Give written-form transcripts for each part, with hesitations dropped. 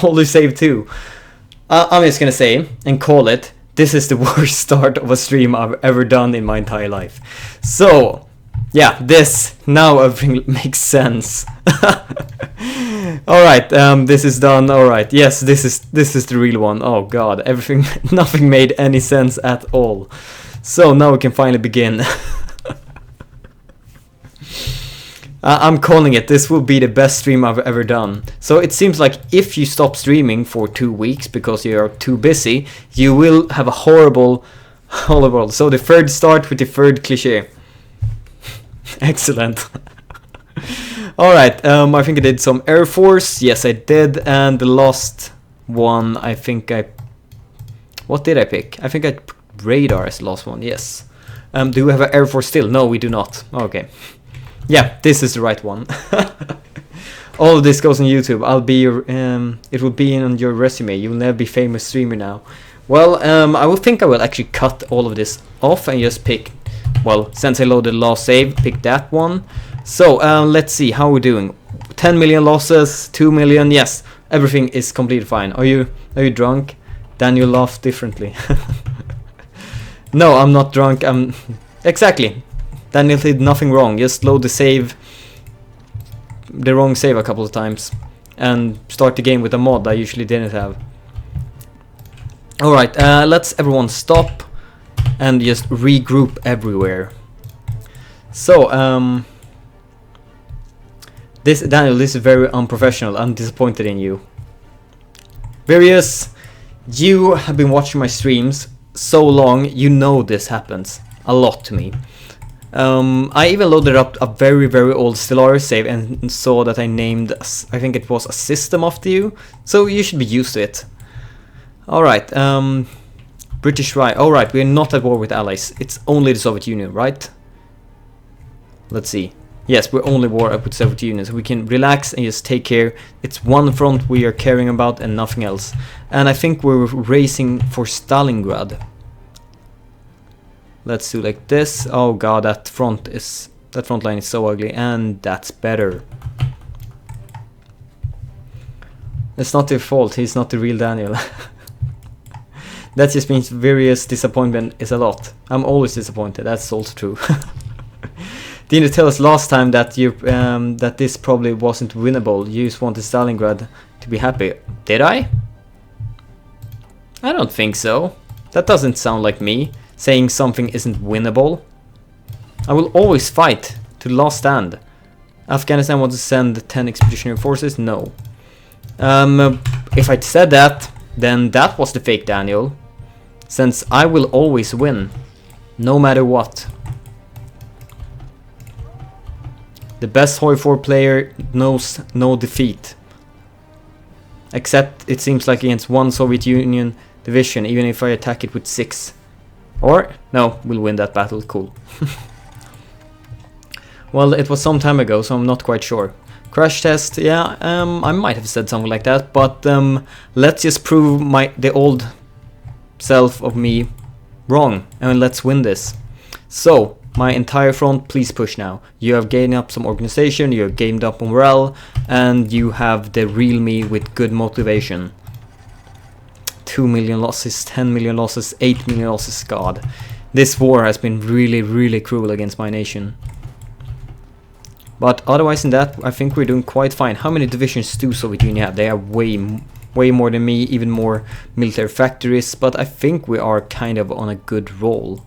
older save too. I'm just gonna say and call it. This is the worst start of a stream I've ever done in my entire life. So, yeah, this now everything makes sense. All right, this is done. All right, yes, this is the real one. Oh God, everything, nothing made any sense at all. So now we can finally begin. I'm calling it. This will be the best stream I've ever done. So it seems like if you stop streaming for 2 weeks because you're too busy, you will have a horrible. So the third start with the third cliche. Excellent. Alright, I think I did some Air Force. Yes, I did. And the last one, I think I... What did I pick? I think I picked Radar as the last one, yes. Do we have an Air Force still? No, we do not. Okay. Yeah, this is the right one. All of this goes on YouTube. I'll be your, it will be on your resume. You will never be famous streamer now. Well, I will think I will actually cut all of this off and just pick, well, since I loaded the last save, pick that one. So, let's see how we're doing. 10 million losses, 2 million, yes, everything is completely fine. Are you drunk? Daniel laughed differently. No, I'm not drunk. Exactly. Daniel did nothing wrong. Just load the wrong save a couple of times, and start the game with a mod I usually didn't have. Alright, let's everyone stop and just regroup everywhere. So, Daniel, this is very unprofessional. I'm disappointed in you. Various, you have been watching my streams so long, you know this happens a lot to me. I even loaded up a very, very old Stellaris save and saw that I named, I think it was a system after you, so you should be used to it. Alright, British right. Alright, we're not at war with allies, it's only the Soviet Union, right? Let's see. Yes, we're only at war with the Soviet Union, so we can relax and just take care. It's one front we are caring about and nothing else. And I think we're racing for Stalingrad. Let's do like this. Oh God, that front line is so ugly, and that's better. It's not their fault. He's not the real Daniel. That just means various disappointment is a lot. I'm always disappointed. That's also true. Didn't you tell us last time that you that this probably wasn't winnable? You just wanted Stalingrad to be happy. Did I? I don't think so. That doesn't sound like me. Saying something isn't winnable. I will always fight to the last stand. Afghanistan wants to send 10 expeditionary forces? No. If I said that, then that was the fake Daniel. Since I will always win, no matter what. The best HoI4 player knows no defeat. Except it seems like against one Soviet Union division, even if I attack it with 6. Or, no, we'll win that battle, cool. Well, it was some time ago, so I'm not quite sure. Crash test, yeah, I might have said something like that, but let's just prove the old self of me wrong, and let's win this. So, my entire front, please push now. You have gained up some organization, you have gained up morale, and you have the real me with good motivation. 2 million losses, 10 million losses, 8 million losses, God. This war has been really, really cruel against my nation. But otherwise than that, I think we're doing quite fine. How many divisions do Soviet Union have? They have way more than me, even more military factories, but I think we are kind of on a good roll.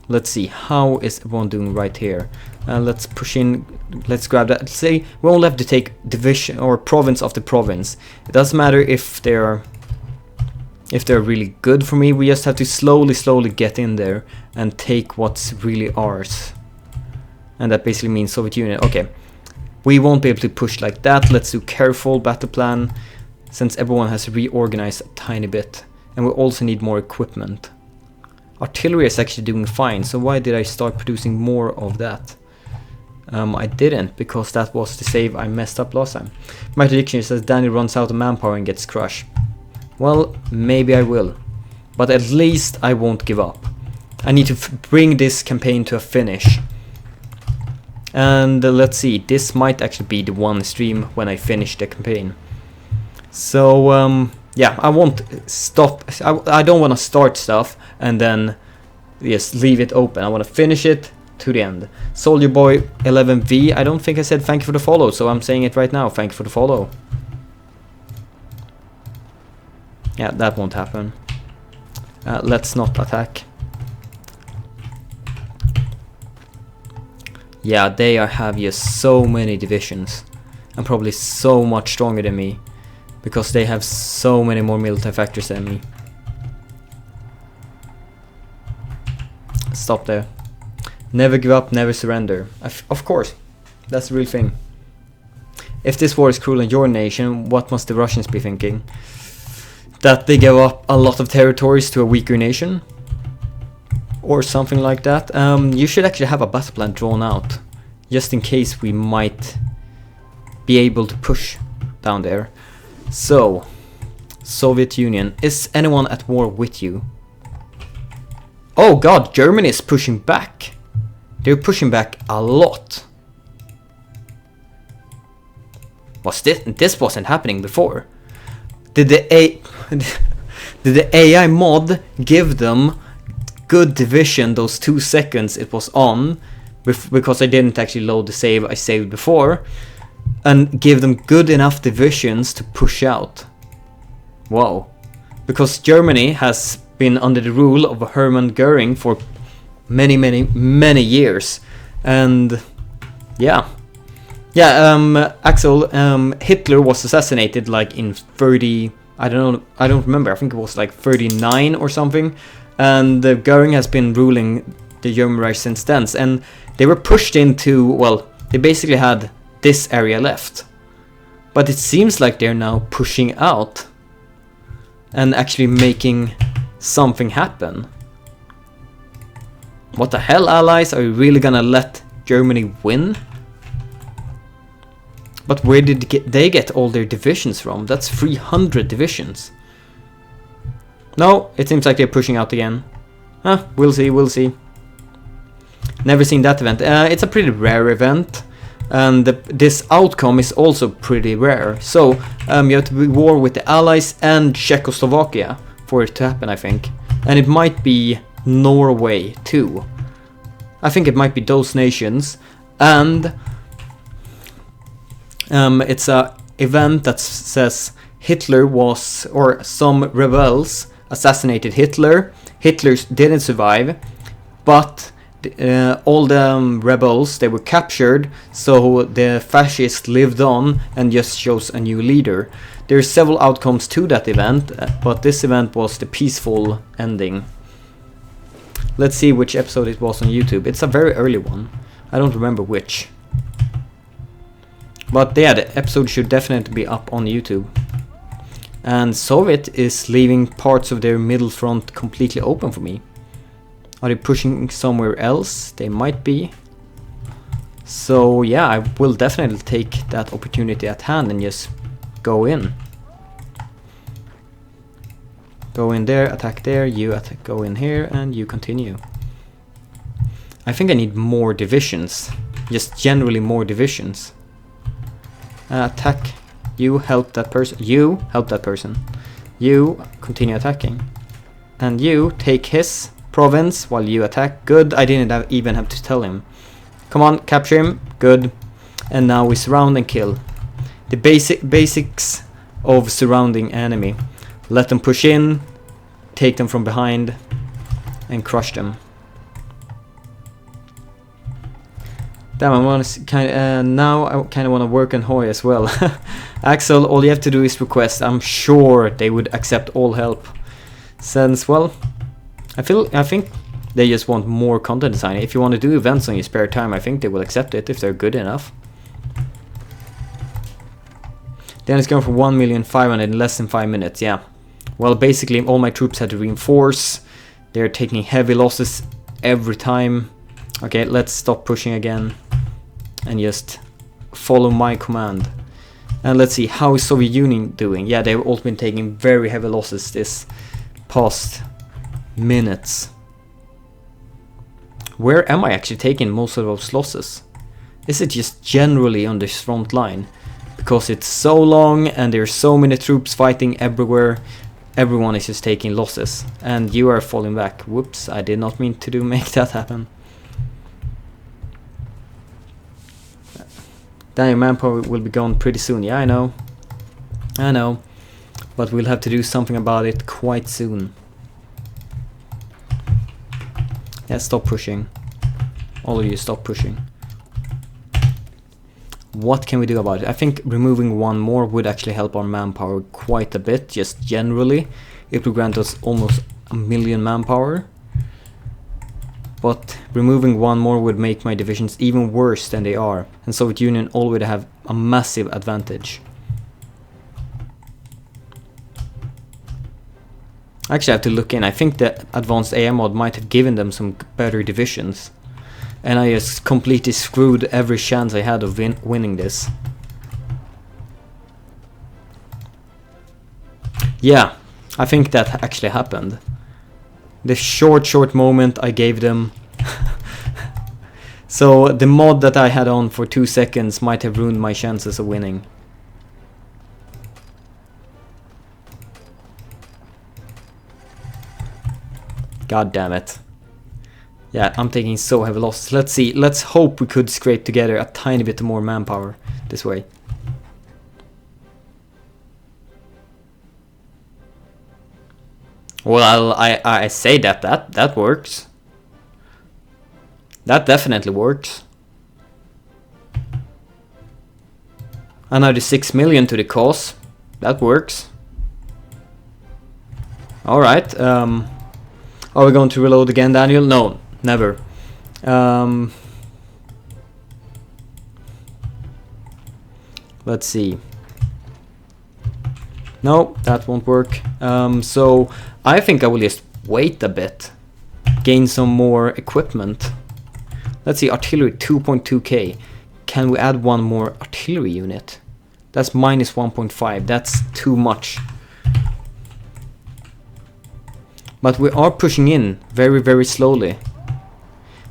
Let's see, how is everyone doing right here? Let's push in, let's grab that. Let's say we only have to take division or province after province. It doesn't matter if they're really good for me, we just have to slowly get in there and take what's really ours. And that basically means Soviet Union. Okay, we won't be able to push like that. Let's do careful battle plan, since everyone has reorganized a tiny bit. And we also need more equipment. Artillery is actually doing fine, so why did I start producing more of that? I didn't, because that was the save I messed up last time. My prediction says Danny runs out of manpower and gets crushed. Well, maybe I will. But at least I won't give up. I need to bring this campaign to a finish. And let's see, this might actually be the one stream when I finish the campaign. So yeah, I won't stop. I don't want to start stuff and then just leave it open. I want to finish it to the end. Soldier Boy 11V, I don't think I said thank you for the follow, so I'm saying it right now. Thank you for the follow. Yeah, that won't happen. Let's not attack. Yeah, they have just so many divisions and probably so much stronger than me because they have so many more military factories than me. Stop there. Never give up, never surrender. Of course, that's the real thing. If this war is cruel in your nation, what must the Russians be thinking? That they give up a lot of territories to a weaker nation? Or something like that. You should actually have a battle plan drawn out, just in case we might be able to push down there. So, Soviet Union, is anyone at war with you? Oh god, Germany is pushing back. They're pushing back a lot. This wasn't happening before. Did the AI mod give them good division those 2 seconds it was on, because I didn't actually load the save I saved before, and give them good enough divisions to push out? Wow. Because Germany has been under the rule of Hermann Göring for many years, and yeah, Axel, Hitler was assassinated like in 30, I don't remember, I think it was like 39 or something, and Göring has been ruling the German Reich since then, and they were pushed into, well, they basically had this area left, but it seems like they're now pushing out and actually making something happen. What the hell, allies? Are you really gonna let Germany win? But where did they get all their divisions from? That's 300 divisions. No, it seems like they're pushing out again. We'll see. Never seen that event. It's a pretty rare event, and this outcome is also pretty rare. So you have to be war with the Allies and Czechoslovakia for it to happen, I think. And it might be Norway too. I think it might be those nations, and it's a event that says Hitler was, or some rebels assassinated Hitler. Hitler didn't survive, but all the rebels, they were captured, so the fascists lived on and just chose a new leader. There are several outcomes to that event, but this event was the peaceful ending. Let's see which episode it was on YouTube. It's a very early one. I don't remember which. But yeah, the episode should definitely be up on YouTube. And Soviet is leaving parts of their middle front completely open for me. Are they pushing somewhere else? They might be. So yeah, I will definitely take that opportunity at hand and just go in. Go in there, attack there, you attack, go in here, and you continue. I think I need more divisions. Just generally more divisions. Attack. You help that person. You help that person. You continue attacking. And you take his province while you attack. Good, I didn't even have to tell him. Come on, capture him. Good. And now we surround and kill. The basics of surrounding enemy. Let them push in, take them from behind, and crush them. Damn, I want to now I kind of want to work on HoI as well. Axel, all you have to do is request. I'm sure they would accept all help. Since, well, I think they just want more content design. If you want to do events on your spare time, I think they will accept it if they're good enough. Then it's going for 1,500,000 in less than 5 minutes. Yeah. Well, basically all my troops had to reinforce. They're taking heavy losses every time. Okay, let's stop pushing again and just follow my command. And let's see, how is Soviet Union doing? Yeah, they've also been taking very heavy losses this past minutes. Where am I actually taking most of those losses? Is it just generally on this front line? Because it's so long and there's so many troops fighting everywhere. Everyone is just taking losses. And you are falling back. Whoops, I did not mean to make that happen. Then your manpower will be gone pretty soon. Yeah, I know. I know. But we'll have to do something about it quite soon. Yeah, stop pushing. All of you, stop pushing. What can we do about it? I think removing one more would actually help our manpower quite a bit, just generally. It would grant us almost 1 million manpower. But removing one more would make my divisions even worse than they are. And Soviet Union already have a massive advantage. Actually, I have to look in. I think the advanced AI mod might have given them some better divisions. And I just completely screwed every chance I had of winning this. Yeah, I think that actually happened. The short moment I gave them. So the mod that I had on for 2 seconds might have ruined my chances of winning. God damn it. Yeah, I'm taking so heavy losses. Let's see. Let's hope we could scrape together a tiny bit more manpower this way. Well, I say that works. That definitely works. Another 6 million to the cause. That works. Alright. Are we going to reload again, Daniel? No. Never. Let's see. No, that won't work. So I think I will just wait a bit. Gain some more equipment. Let's see, artillery 2.2k. Can we add one more artillery unit? That's minus 1.5. That's too much. But we are pushing in very, very slowly.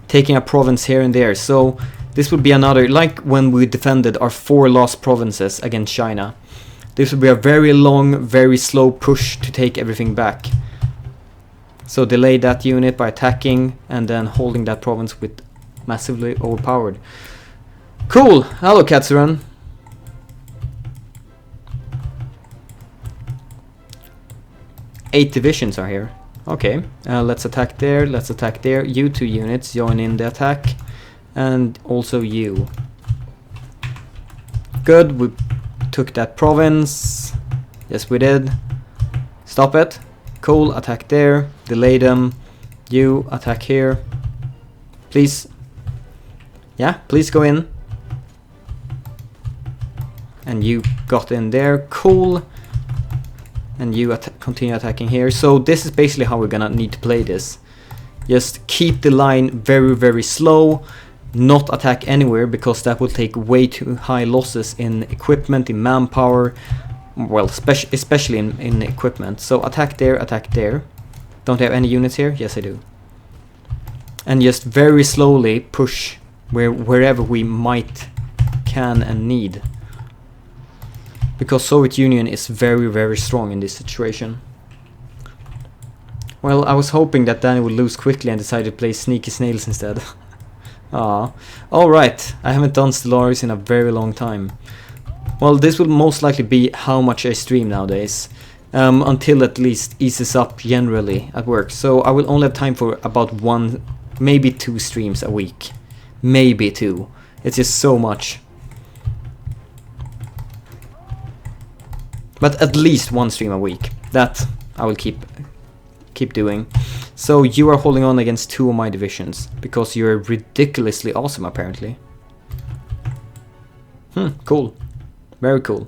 Taking a province here and there. So this would be another, like when we defended our 4 lost provinces against China. This would be a very long, very slow push to take everything back. So delay that unit by attacking and then holding that province with massively overpowered. Cool! Hello, Katsuran. Eight divisions are here. Okay, let's attack there, let's attack there. You 2 units join in the attack. And also you. Good, we took that province. Yes, we did. Stop it. Cool, attack there. Delay them. You attack here. Please. Yeah, please go in. And you got in there. Cool. And you continue attacking here. So this is basically how we're gonna need to play this. Just keep the line very, very slow. Not attack anywhere, because that will take way too high losses in equipment, in manpower. Well, especially in equipment. So attack there, attack there. Don't I have any units here? Yes, I do. And just very slowly push wherever we might, can and need. Because Soviet Union is very, very strong in this situation. Well, I was hoping that Danny would lose quickly and decided to play Sneaky Snails instead. Ah, alright, I haven't done Stellaris in a very long time. Well, this will most likely be how much I stream nowadays. Until at least eases up generally at work. So I will only have time for about 1, maybe 2 streams a week. Maybe 2. It's just so much. But at least 1 stream a week. That I will keep doing. So you are holding on against 2 of my divisions. Because you're ridiculously awesome, apparently. Cool. Very cool.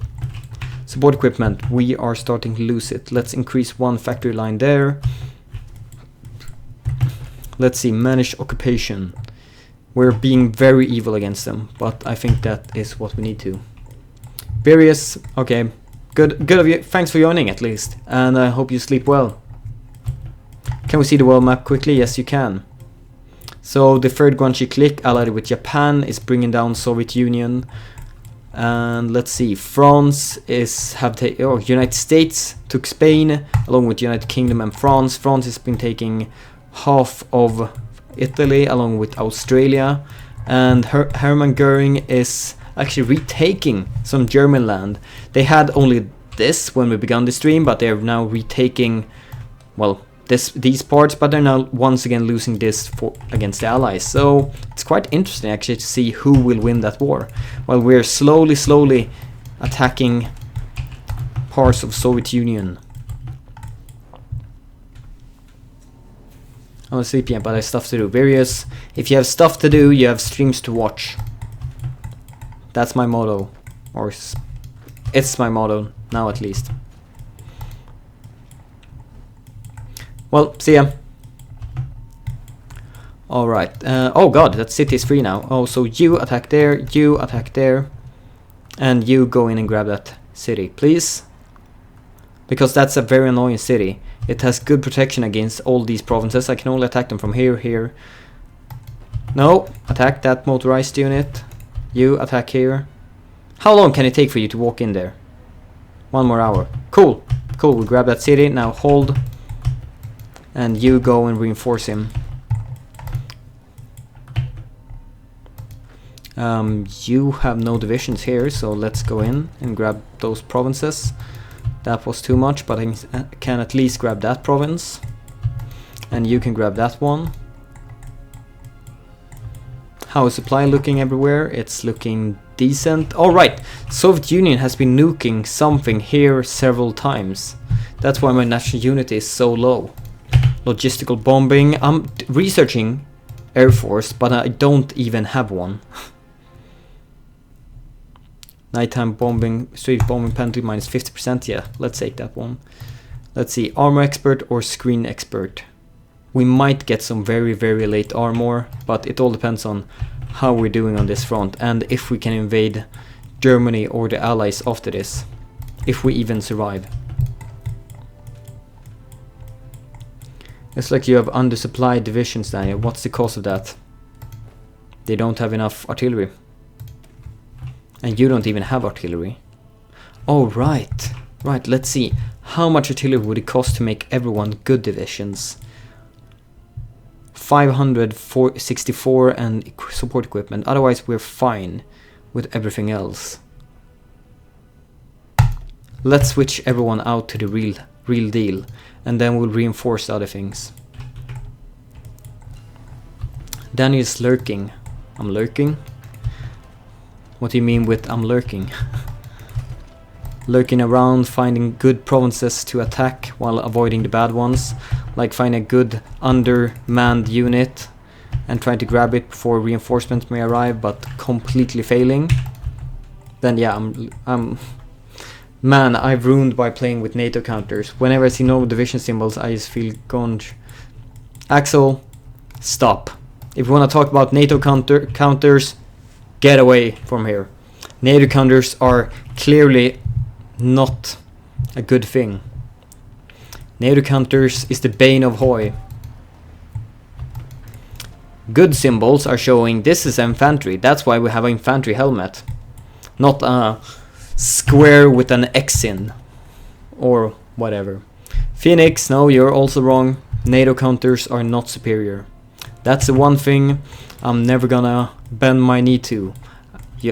Support equipment. We are starting to lose it. Let's increase 1 factory line there. Let's see. Manage occupation. We're being very evil against them. But I think that is what we need to. Various. Okay. Good of you. Thanks for joining at least. And I hope you sleep well. Can we see the world map quickly? Yes, you can. So the third Guangxi Clique, allied with Japan, is bringing down Soviet Union. And let's see, France is United States took Spain along with United Kingdom and France. France has been taking half of Italy along with Australia, and Hermann Göring is actually retaking some German land. They had only this when we began the stream, but they're now retaking, well, these parts, but they're now once again losing this against the Allies. So it's quite interesting actually to see who will win that war. While we're slowly attacking parts of Soviet Union. I'm sleepy, but I have stuff to do. Various. If you have stuff to do, you have streams to watch. That's my motto, or it's my motto now at least. Well, see ya. Alright. Oh god, that city is free now. Oh, so you attack there, and you go in and grab that city, please. Because that's a very annoying city. It has good protection against all these provinces. I can only attack them from here. No, attack that motorized unit. You attack here. How long can it take for you to walk in there? 1 more hour. Cool, we grab that city. Now hold. And you go and reinforce him. You have no divisions here, so let's go in and grab those provinces. That was too much, but I can at least grab that province. And you can grab that one. How is supply looking everywhere? It's looking decent. Alright, Soviet Union has been nuking something here several times. That's why my national unity is so low. Logistical bombing. I'm researching Air Force, but I don't even have one. Nighttime bombing, street bombing penalty minus 50%. Yeah, let's take that one. Let's see, armor expert or screen expert. We might get some very late armor, but it all depends on how we're doing on this front and if we can invade Germany or the Allies after this. If we even survive. It's like you have undersupplied divisions, Daniel. What's the cause of that? They don't have enough artillery. And you don't even have artillery. Oh, right. Right, let's see. How much artillery would it cost to make everyone good divisions? 564 and support equipment. Otherwise, we're fine with everything else. Let's switch everyone out to the real deal. And then we'll reinforce the other things. Daniel's lurking. I'm lurking? What do you mean with I'm lurking? Lurking around, finding good provinces to attack while avoiding the bad ones. Like finding a good undermanned unit and trying to grab it before reinforcements may arrive, but completely failing. Then yeah, Man, I've ruined by playing with NATO counters. Whenever I see no division symbols, I just feel gonge. Axel, stop. If you want to talk about NATO counters, get away from here. NATO counters are clearly not a good thing. NATO counters is the bane of HoI. Good symbols are showing this is infantry. That's why we have an infantry helmet. Not a square with an X in. Or whatever. Phoenix, no, you're also wrong. NATO counters are not superior. That's the one thing I'm never gonna bend my knee to.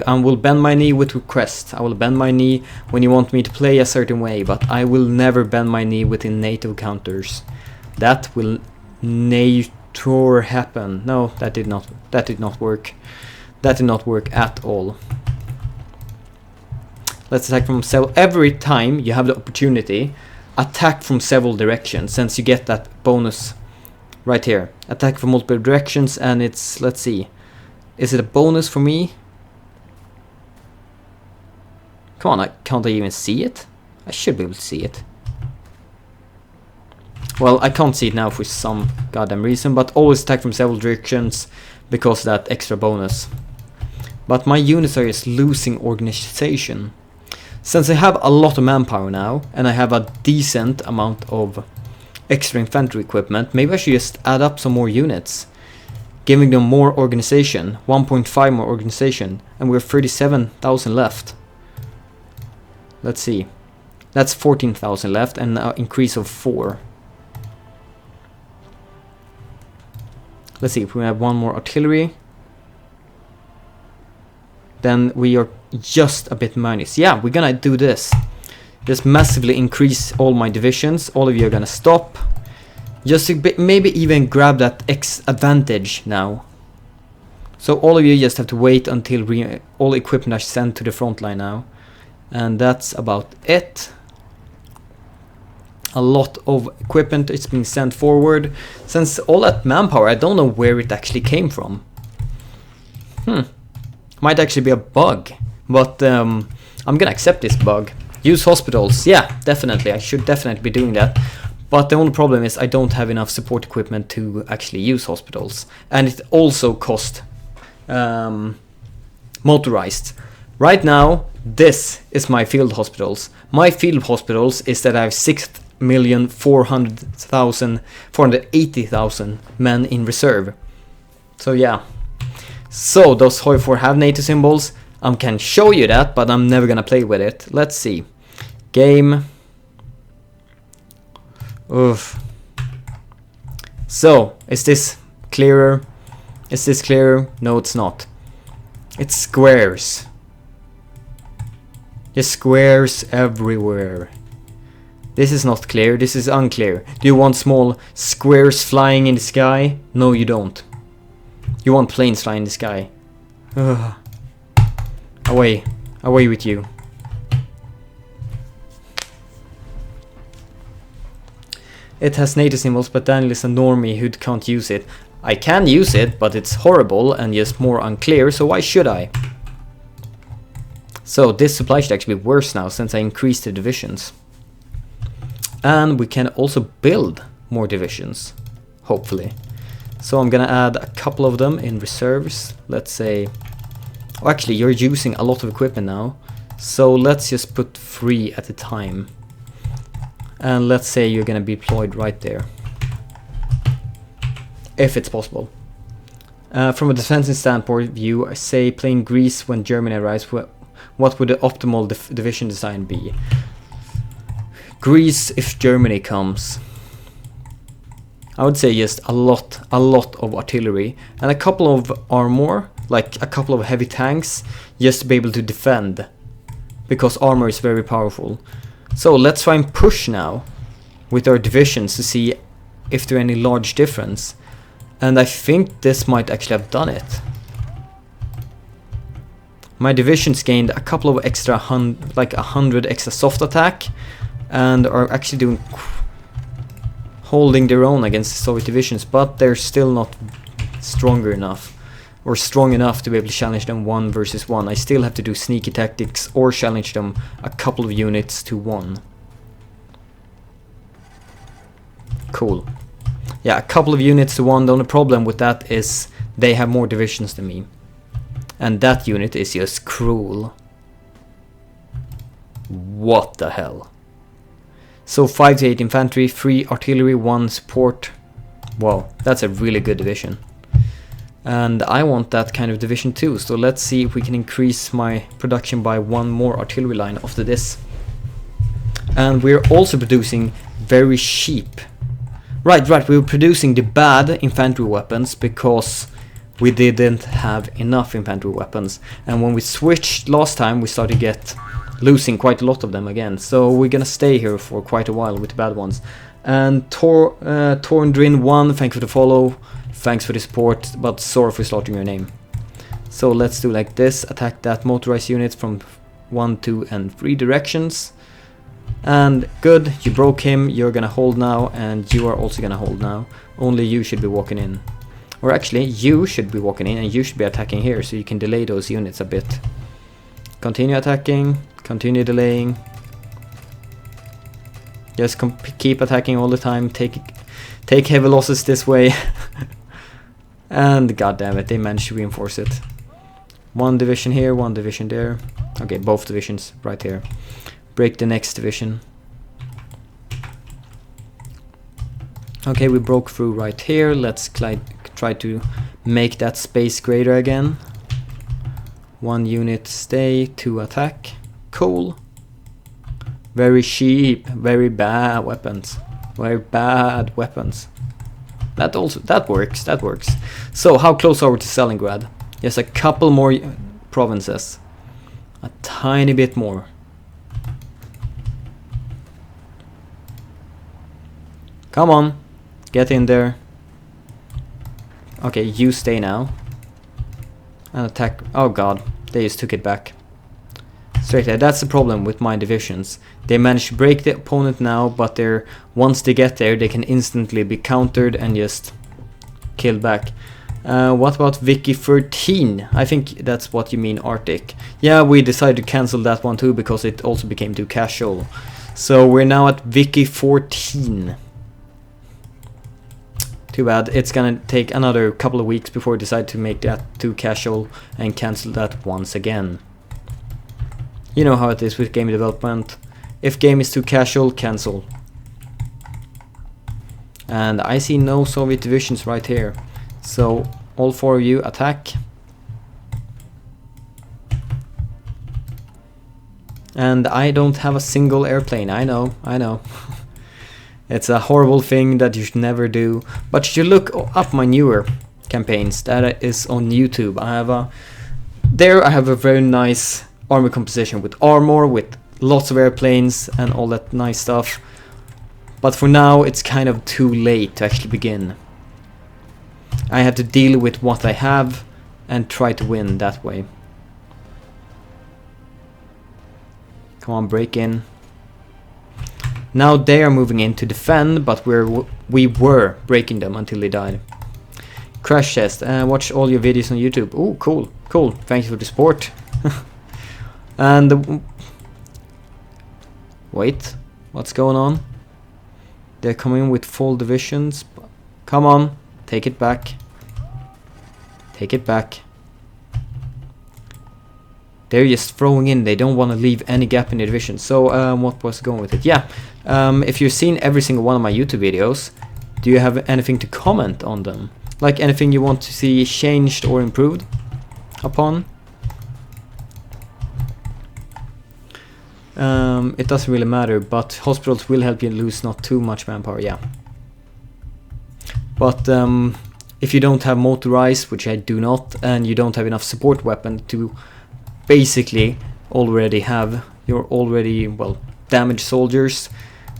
I will bend my knee with requests. I will bend my knee when you want me to play a certain way, but I will never bend my knee within NATO counters. That will never happen. No, that did not work. That did not work at all. Let's attack from several. Every time you have the opportunity, attack from several directions, since you get that bonus right here. Attack from multiple directions, and it's, let's see, is it a bonus for me? Come on, can't I even see it? I should be able to see it. Well, I can't see it now for some goddamn reason, but always attack from several directions because of that extra bonus. But my units are just losing organization. Since I have a lot of manpower now, and I have a decent amount of extra infantry equipment, maybe I should just add up some more units. giving them more organization, 1.5 more organization, and we're 37,000 left. Let's see. That's 14,000 left and an increase of 4. Let's see if we have one more artillery. Then we are just a bit minus. Yeah, we're gonna do this. Just massively increase all my divisions. All of you are gonna stop. Just to maybe even grab that X advantage now. So all of you just have to wait until all equipment are sent to the front line now. And that's about it. A lot of equipment is being sent forward. Since all that manpower, I don't know where it actually came from. Might actually be a bug. But I'm gonna accept this bug. Use hospitals. Yeah, definitely. I should definitely be doing that. But the only problem is I don't have enough support equipment to actually use hospitals. And it also cost motorized. Right now, this is my field hospitals. My field hospitals is that I have 480,000 men in reserve. So yeah. So those HoI4 have NATO symbols. I can show you that, but I'm never gonna play with it. Let's see. Game. Oof. So, is this clearer? Is this clearer? No, it's not. It's squares. There's squares everywhere. This is not clear, this is unclear. Do you want small squares flying in the sky? No, you don't. You want planes flying in the sky. Ugh. Away. Away with you. It has NATO symbols, but Daniel is a normie who can't use it. I can use it, but it's horrible and just more unclear, so why should I? So this supply should actually be worse now, since I increased the divisions. And we can also build more divisions, hopefully. So I'm gonna add a couple of them in reserves. Let's say... Oh, actually, you're using a lot of equipment now. So let's just put 3 at a time. And let's say you're gonna be deployed right there. If it's possible. From a defensive standpoint view, I say playing Greece when Germany arrives, what would the optimal division design be? Greece if Germany comes. I would say just a lot of artillery and a couple of armor, like a couple of heavy tanks, just to be able to defend. Because armor is very powerful. So let's try and push now with our divisions to see if there are any large difference. And I think this might actually have done it. My divisions gained a couple of extra, like 100 extra soft attack, and are actually doing holding their own against the Soviet divisions, but they're still not stronger enough, or strong enough to be able to challenge them 1 versus 1. I still have to do sneaky tactics or challenge them a couple of units to 1. Cool. Yeah, a couple of units to 1. The only problem with that is they have more divisions than me. And that unit is just cruel. What the hell? So 5 to 8 infantry, 3 artillery, 1 support. Wow, that's a really good division. And I want that kind of division too. So let's see if we can increase my production by 1 more artillery line after this. And we're also producing very cheap. Right, we were producing the bad infantry weapons because we didn't have enough infantry weapons. And when we switched last time, we started losing quite a lot of them again. So we're gonna stay here for quite a while with the bad ones. And Torndrin 1, thanks for the follow. Thanks for the support, but sorry for slaughtering your name. So let's do like this. Attack that motorized unit from 1, 2, and 3 directions. And good, you broke him, you're gonna hold now, and you are also gonna hold now. Only you should be walking in. Or actually, you should be walking in and you should be attacking here, so you can delay those units a bit. Continue attacking, continue delaying. Just keep attacking all the time, take heavy losses this way. And god damn it, they managed to reinforce it. 1 division here, 1 division there. Okay, both divisions right here. Break the next division. Okay, we broke through right here. Let's try to make that space greater again. 1 unit stay, 2 attack. Cool. Very cheap, very bad weapons. Very bad weapons. That works. So how close are we to Stalingrad? Yes, a couple more provinces. A tiny bit more. Come on, get in there. Okay, you stay now. And attack. Oh god, they just took it back. Straight ahead. That's the problem with my divisions. They manage to break the opponent now, but once they get there, they can instantly be countered and just killed back. What about Vicky 13? I think that's what you mean, Arctic. Yeah, we decided to cancel that one too because it also became too casual. So we're now at Vicky 14. Too bad. It's gonna take another couple of weeks before we decide to make that too casual and cancel that once again. You know how it is with game development. If game is too casual, cancel. And I see no Soviet divisions right here. So all 4 of you attack. And I don't have a single airplane. I know. It's a horrible thing that you should never do. But you should look up my newer campaigns. That is on YouTube. I have a very nice army composition with armor, with lots of airplanes and all that nice stuff. But for now it's kind of too late to actually begin. I have to deal with what I have and try to win that way. Come on, break in. Now they are moving in to defend, but we were breaking them until they died. Crash test. Watch all your videos on YouTube. Oh, cool. Thank you for the support. And wait, what's going on? They're coming with full divisions. Come on, take it back. Take it back. They're just throwing in. They don't want to leave any gap in the division. So what was going with it? Yeah, if you've seen every single one of my YouTube videos, do you have anything to comment on them? Like anything you want to see changed or improved upon? It doesn't really matter, but hospitals will help you lose not too much manpower, yeah. But if you don't have motorized, which I do not, and you don't have enough support weapon to basically already have your already, well, damaged soldiers,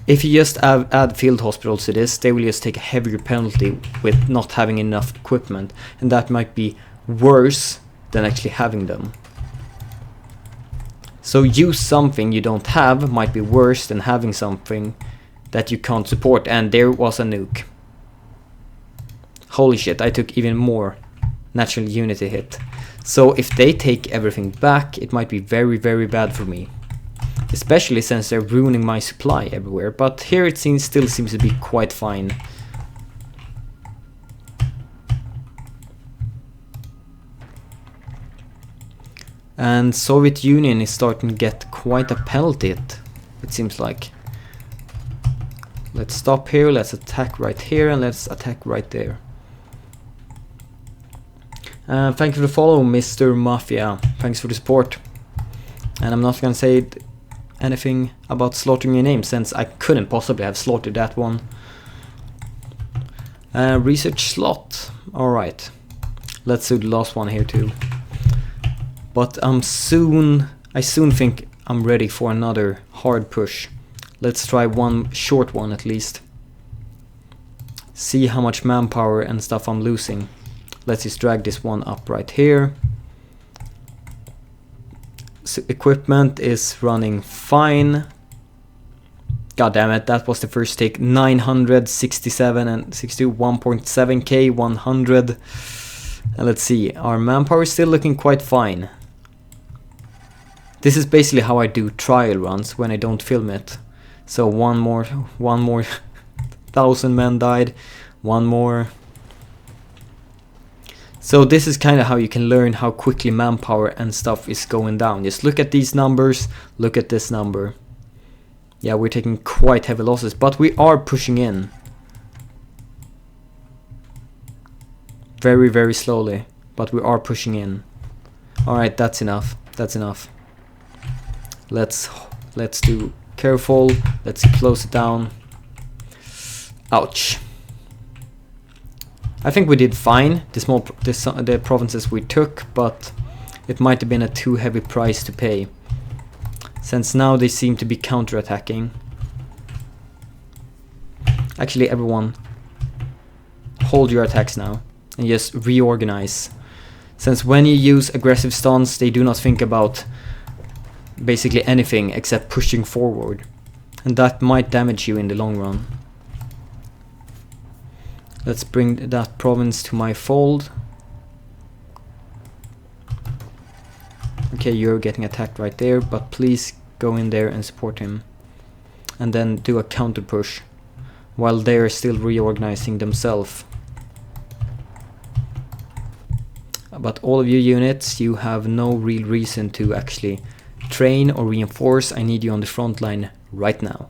if you just add field hospitals to this, they will just take a heavier penalty with not having enough equipment, and that might be worse than actually having them. So use something you don't have might be worse than having something that you can't support. And there was a nuke. Holy shit, I took even more natural unity hit. So if they take everything back, it might be very, very bad for me. Especially since they're ruining my supply everywhere. But here it still seems to be quite fine. And Soviet Union is starting to get quite a penalty, it seems like. Let's stop here, let's attack right here, and let's attack right there. Thank you for the follow, Mr. Mafia. Thanks for the support. And I'm not gonna say anything about slaughtering your name, since I couldn't possibly have slaughtered that one. Research slot. Alright. Let's do the last one here too. But I soon think I'm ready for another hard push. Let's try one short one at least. See how much manpower and stuff I'm losing. Let's just drag this one up right here. So equipment is running fine. God damn it, that was the first take. 967 and 61.7k, 100. And let's see, our manpower is still looking quite fine. This is basically how I do trial runs when I don't film it. So one more 1,000 men died, one more. So this is kind of how you can learn how quickly manpower and stuff is going down. Just look at these numbers, look at this number. Yeah, we're taking quite heavy losses, but we are pushing in. very, very slowly, but we are pushing in. Alright, that's enough. That's enough. Let's do careful. Let's close it down. Ouch. I think we did fine, the provinces we took, but it might have been a too heavy price to pay, since now they seem to be counterattacking. Actually, everyone, hold your attacks now and just reorganize. Since when you use aggressive stance, they do not think about basically anything except pushing forward, and that might damage you in the long run. Let's bring that province to my fold. Okay, you're getting attacked right there, but please go in there and support him. And then do a counter push while they're still reorganizing themselves. But all of your units, you have no real reason to actually train or reinforce. I need you on the front line right now.